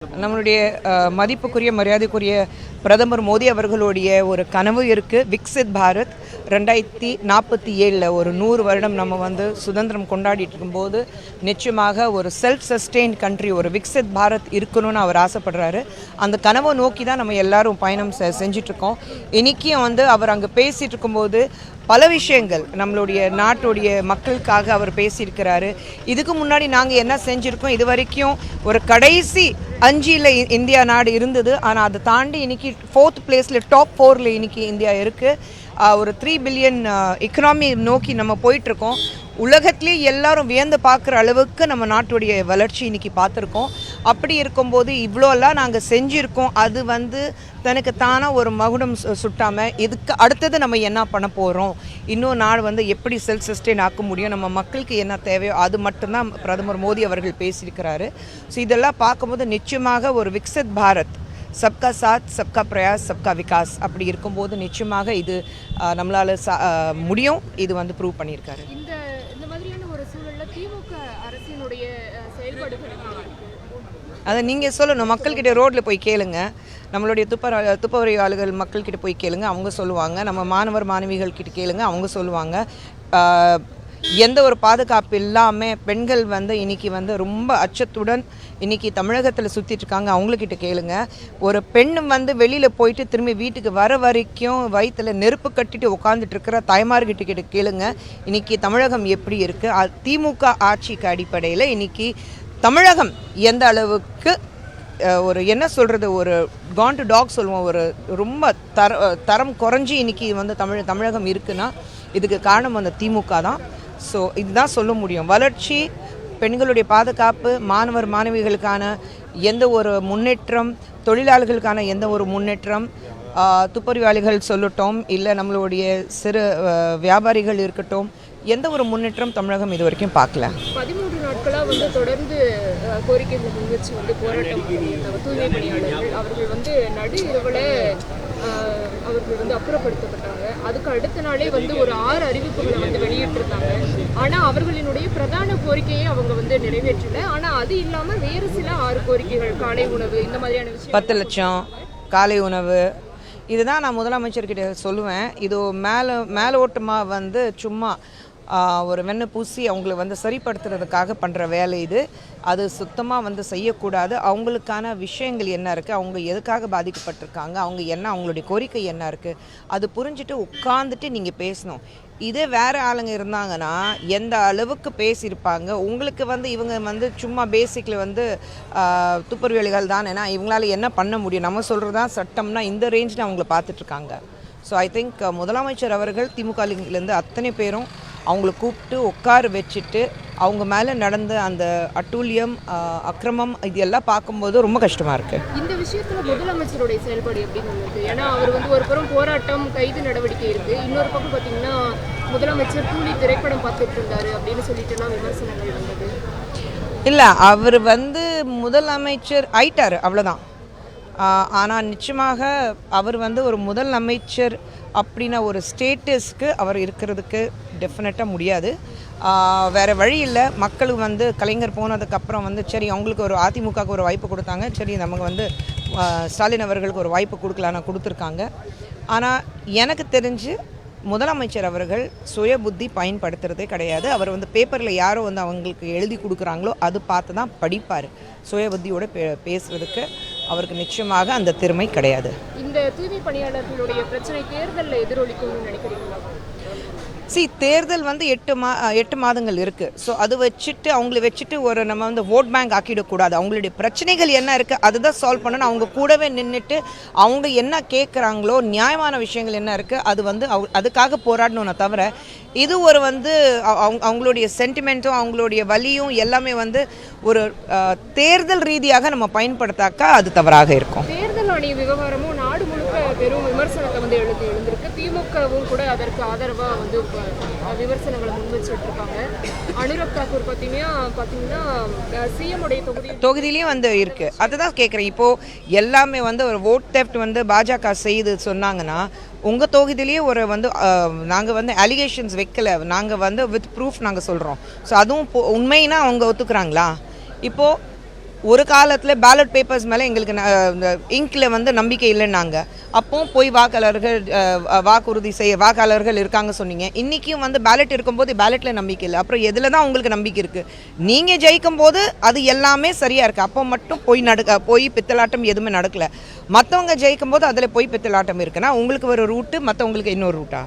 நம்மளுடைய மதிப்புக்குரிய மரியாதைக்குரிய பிரதமர் மோடி அவர்களுடைய ஒரு கனவு இருக்குது. விக்சித் பாரத் 2047 ஒரு 100 வருடம் நம்ம சுதந்திரம் கொண்டாடிட்டு இருக்கும்போது நிச்சயமாக ஒரு செல்ஃப் சஸ்டெயின் கண்ட்ரி, ஒரு விக்சித் பாரத் இருக்கணும்னு அவர் ஆசைப்படுறாரு. அந்த கனவை நோக்கி தான் நம்ம எல்லாரும் பயணம் செஞ்சிட்ருக்கோம். இன்றைக்கும் அவர் அங்கே பேசிகிட்டு இருக்கும்போது பல விஷயங்கள் நம்மளுடைய நாட்டுடைய மக்களுக்காக அவர் பேசியிருக்கிறாரு. இதுக்கு முன்னாடி நாங்கள் என்ன செஞ்சுருக்கோம், இது வரைக்கும் ஒரு கடைசி 5 இந்தியா நாடு இருந்தது. ஆனால் அதை தாண்டி இன்றைக்கி 4th பிளேஸில் டாப் 4 இன்றைக்கி இந்தியா இருக்குது. ஒரு 3 பில்லியன் எக்கனாமி நோக்கி நம்ம போயிட்டுருக்கோம். உலகத்திலே எல்லாரும் வியந்து பார்க்குற அளவுக்கு நம்ம நாட்டுடைய வளர்ச்சி இன்றைக்கி பார்த்துருக்கோம். அப்படி இருக்கும்போது இவ்வளோலாம் நாங்கள் செஞ்சுருக்கோம். அது தனக்கு தானாக ஒரு மகுடம் சுட்டாமல் இதுக்கு அடுத்தது நம்ம என்ன பண்ண போகிறோம், இன்னும் நாடு எப்படி செல்ஃப் சஸ்டெயின் ஆக்க முடியும், நம்ம மக்களுக்கு என்ன தேவையோ அது மட்டும்தான் பிரதமர் மோடி அவர்கள் பேசியிருக்கிறாரு. ஸோ இதெல்லாம் பார்க்கும்போது நிச்சயமாக ஒரு விக்சித் பாரத், சப்கா சாத் சப்கா பிரயாஸ் சப்கா விகாஸ் அப்படி இருக்கும்போது நிச்சயமாக இது நம்மளால் முடியும். இது ப்ரூவ் பண்ணியிருக்காரு. இந்த மாதிரியான ஒரு சூழலில் திமுக அரசினுடைய செயல்பாடுகள் அதை நீங்கள் சொல்லணும். மக்கள்கிட்ட ரோட்டில் போய் கேளுங்க, நம்மளுடைய துப்புரவாளிகள் மக்கள்கிட்ட போய் கேளுங்க, அவங்க சொல்லுவாங்க. நம்ம மாணவர் மாணவிகள்கிட்ட கேளுங்க, அவங்க சொல்லுவாங்க. எந்த ஒரு பாதுகாப்பு இல்லாமல் பெண்கள் இன்றைக்கி ரொம்ப அச்சத்துடன் இன்றைக்கி தமிழகத்தில் சுற்றிட்டுருக்காங்க. அவங்கக்கிட்ட கேளுங்க. ஒரு பெண் வெளியில் போயிட்டு திரும்பி வீட்டுக்கு வர வரைக்கும் வயிற்றில் நெருப்பு கட்டிட்டு உட்காந்துட்ருக்கிற தாய்மார்கிட்ட கேளுங்க. இன்றைக்கி தமிழகம் எப்படி இருக்குது. திமுக ஆட்சிக்கு அடிப்படையில் இன்றைக்கி தமிழகம் எந்த அளவுக்கு ஒரு என்ன சொல்கிறது, ஒரு கான் டு டாக் சொல்லுவோம், ஒரு ரொம்ப தரம் குறைஞ்சி இன்றைக்கி தமிழகம் இருக்குன்னா இதுக்கு காரணம் திமுக தான். ஸோ இதுதான் சொல்ல முடியும். வளர்ச்சி, பெண்களுடைய பாதுகாப்பு, மாணவர் மாணவிகளுக்கான எந்த ஒரு முன்னேற்றம், தொழிலாளர்களுக்கான எந்த ஒரு முன்னேற்றம், துப்புரவாளிகள் சொல்லட்டும், இல்லை நம்மளுடைய சிறு வியாபாரிகள் இருக்கட்டும், எந்த ஒரு முன்னேற்றம் தமிழகம் இது வரைக்கும் பார்க்கல. 13 நாட்களாக தொடர்ந்து கோரிக்கைகள் முன்வச்சு போராட்டம் தூய்மை பணியாளர்கள் அவர்கள் நடு இரவில் அவர்கள் அப்புறப்படுத்தப்பட்டாங்க. அதுக்கு அடுத்த நாளே ஒரு 6 அறிவிப்புகளை வெளியிட்டிருந்தாங்க. ஆனால் அவர்களினுடைய பிரதான கோரிக்கையை அவங்க நிறைவேற்றல. ஆனால் அது இல்லாமல் வேறு சில 6 கோரிக்கைகள், காலை உணவு, இந்த மாதிரியான விஷயம், 10 லட்சம் காலை உணவு, இதுதான் நான் முதலமைச்சர்கிட்ட சொல்லுவேன். இது மேலோட்டமாக சும்மா ஒரு வெண்ணை பூசி அவங்களை சரிப்படுத்துறதுக்காக பண்ணுற வேலை இது. அது சுத்தமாக செய்யக்கூடாது. அவங்களுக்கான விஷயங்கள் என்ன இருக்குது, அவங்க எதுக்காக பாதிக்கப்பட்டிருக்காங்க, அவங்களுடைய கோரிக்கை என்ன இருக்குது, அது புரிஞ்சுட்டு உட்காந்துட்டு நீங்கள் பேசணும். இதே வேறு ஆளுங்க இருந்தாங்கன்னா எந்த அளவுக்கு பேசியிருப்பாங்க. உங்களுக்கு இவங்க சும்மா பேசிக்கில் துப்புரவாளிகள் தான், ஏன்னா இவங்களால என்ன பண்ண முடியும், நம்ம சொல்கிறது தான் சட்டம்னா இந்த ரேஞ்சில் அவங்கள பார்த்துட்ருக்காங்க. ஸோ ஐ திங்க் முதலமைச்சர் அவர்கள் திமுகலேருந்து அத்தனை பேரும் அவங்கள கூப்பிட்டு உட்கார வச்சுட்டு அவங்க மேலே நடந்த அந்த அட்டூழியம், அக்கிரமம், இது எல்லாம் பார்க்கும்போது ரொம்ப கஷ்டமாக இருக்குது. இந்த விஷயத்தில் முதலமைச்சருடைய செயல்பாடு எப்படின்னு இருக்குது? ஏன்னா அவர் ஒரு புறம் போராட்டம், கைது நடவடிக்கை இருக்குது, இன்னொரு பக்கம் பார்த்திங்கன்னா முதலமைச்சர் கூலி திரைப்படம் பார்த்துட்டு இருந்தார் அப்படின்னு சொல்லிட்டுலாம் விமர்சனங்கள் வந்தது. இல்லை, அவர் முதலமைச்சர் ஆயிட்டார், அவ்வளோதான். ஆனால் நிச்சயமாக அவர் ஒரு முதல் அமைச்சர் அப்படின்னா ஒரு ஸ்டேட்டஸ்க்கு அவர் இருக்கிறதுக்கு டெஃபினட்டாக முடியாது. வேறு வழி இல்லை. மக்களுக்கு கலைஞர் போனதுக்கப்புறம் சரி அவங்களுக்கு ஒரு அதிமுகவுக்கு ஒரு வாய்ப்பு கொடுத்தாங்க, சரி நமக்கு ஸ்டாலின் அவர்களுக்கு ஒரு வாய்ப்பு கொடுக்கலான்னு கொடுத்துருக்காங்க. ஆனால் எனக்கு தெரிஞ்சு முதலமைச்சர் அவர்கள் சுய புத்தி பயன்படுத்துகிறதே கிடையாது. அவர் பேப்பரில் யாரோ அவங்களுக்கு எழுதி கொடுக்குறாங்களோ அது பார்த்து தான் படிப்பார். சுய புத்தியோடு பேசுகிறதுக்கு அவருக்கு நிச்சயமாக அந்த திறமை கிடையாது. இந்த தூய்மை பணியாளர்களுடைய பிரச்சனை தேர்தலில் எதிரொலிக்கும்னு நினைக்கிறீங்களா? தேர்தல் 8 மாதங்கள் இருக்குது. ஸோ அது வச்சுட்டு அவங்கள வச்சுட்டு ஒரு நம்ம ஓட் பேங்க் ஆக்கிடக்கூடாது. அவங்களுடைய பிரச்சனைகள் என்ன இருக்குது அதுதான் சால்வ் பண்ணணும். அவங்க கூடவே நின்றுட்டு அவங்க என்ன கேட்குறாங்களோ, நியாயமான விஷயங்கள் என்ன இருக்குது அது அதுக்காக போராடணும்னு தவிர இது ஒரு அவங்களுடைய சென்டிமெண்ட்டும் அவங்களுடைய வலியும் எல்லாமே ஒரு தேர்தல் ரீதியாக நம்ம பயன்படுத்தாக்கா அது தவறாக இருக்கும். தேர்தல் ஆணைய விவகாரமும் நாடு முழுக்க பெரும் விமர்சனத்தை எழுந்திருக்கு. திமுகவும் கூட அதற்கு ஆதரவாக விமர்சனங்களை முன் வச்சுருக்காங்க. அனுராக் தாக்கூர் பார்த்தீங்கன்னா சிஎம் உடைய தொகுதியிலையும் இருக்குது. அதுதான் கேட்குறேன். இப்போது எல்லாமே ஒரு ஓட் தெஃப்ட் பாஜக செய்து சொன்னாங்கன்னா உங்கள் தொகுதியிலேயே ஒரு நாங்கள் அலிகேஷன்ஸ் வைக்கல, நாங்கள் வித் ப்ரூஃப் நாங்கள் சொல்கிறோம். ஸோ அதுவும் உண்மைன்னா அவங்க ஒத்துக்கிறாங்களா? இப்போது ஒரு காலத்தில் பேலட் பேப்பர்ஸ் மேலே எங்களுக்கு இங்கில் வந்து நம்பிக்கை இல்லைன்னாங்க. அப்போ போய் வாக்காளர்கள் இருக்காங்க சொன்னீங்க. இன்றைக்கும் வந்து பேலட் இருக்கும்போது பேலட்டில் நம்பிக்கை இல்லை. அப்புறம் எதில் தான் உங்களுக்கு நம்பிக்கை இருக்குது? நீங்கள் ஜெயிக்கும் போது அது எல்லாமே சரியாக இருக்குது. அப்போ மட்டும் போய் பித்தலாட்டம் எதுவுமே நடக்கலை. மற்றவங்க ஜெயிக்கும் போது அதில் போய் பித்தலாட்டம் இருக்குன்னா உங்களுக்கு ஒரு ரூட்டு, மற்றவங்களுக்கு இன்னொரு ரூட்டா?